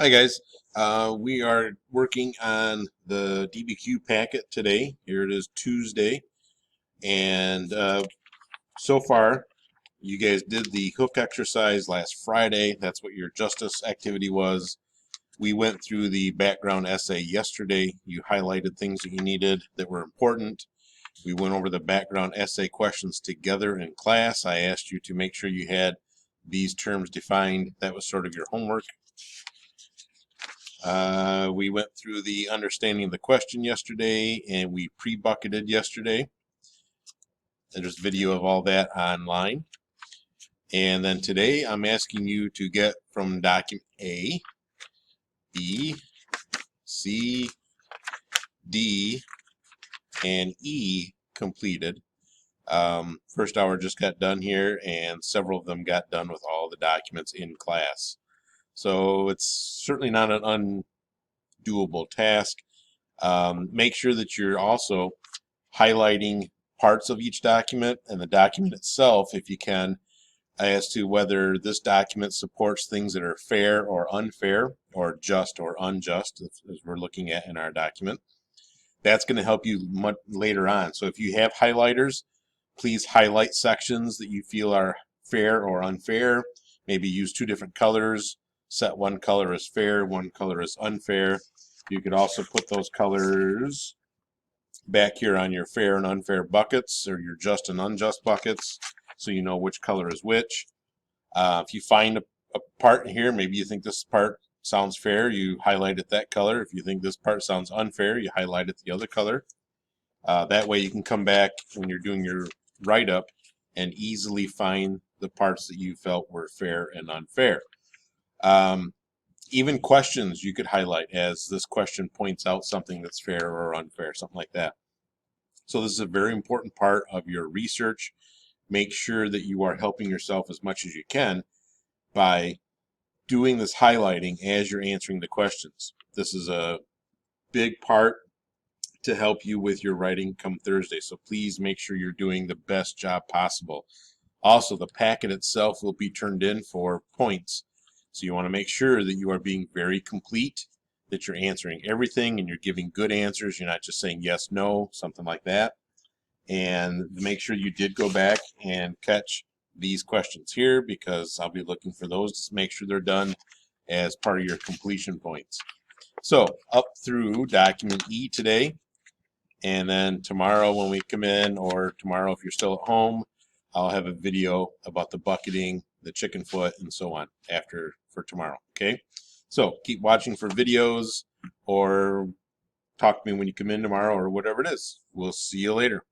Hi guys, we are working on the DBQ packet today. Here it is Tuesday, and so far you guys did the hook exercise last Friday. That's what your justice activity was. We went through the background essay yesterday. You highlighted things that you needed that were important. We went over the background essay questions together in class. I asked you to make sure you had these terms defined. That was sort of your homework. We went through the understanding of the question yesterday, and we pre-bucketed yesterday. There's video of all that online. And then today I'm asking you to get from document A, B, C, D, and E completed. First hour just got done here, and several of them got done with all the documents in class. So it's certainly not an undoable task. Make sure that you're also highlighting parts of each document and the document itself, if you can, as to whether this document supports things that are fair or unfair, or just or unjust, as we're looking at in our document. That's going to help you much later on. So if you have highlighters, please highlight sections that you feel are fair or unfair. Maybe use two different colors. Set one color as fair, one color as unfair. You could also put those colors back here on your fair and unfair buckets, or your just and unjust buckets, so you know which color is which. If you find a part in here, maybe you think this part sounds fair, you highlight it that color. If you think this part sounds unfair, you highlight it the other color. That way you can come back when you're doing your write-up and easily find the parts that you felt were fair and unfair. Even questions you could highlight, as this question points out something that's fair or unfair, something like that. So this is a very important part of your research. Make sure that you are helping yourself as much as you can by doing this highlighting as you're answering the questions. This is a big part to help you with your writing come Thursday, so please make sure you're doing the best job possible. Also, the packet itself will be turned in for points. So you want to make sure that you are being very complete, that you're answering everything and you're giving good answers. You're not just saying yes, no, something like that. And make sure you did go back and catch these questions here, because I'll be looking for those to make sure they're done as part of your completion points. So up through document E today, and then tomorrow when we come in, or tomorrow if you're still at home, I'll have a video about the bucketing, the chicken foot, and so on for tomorrow. Okay, so keep watching for videos, or talk to me when you come in tomorrow, or whatever it is. We'll see you later.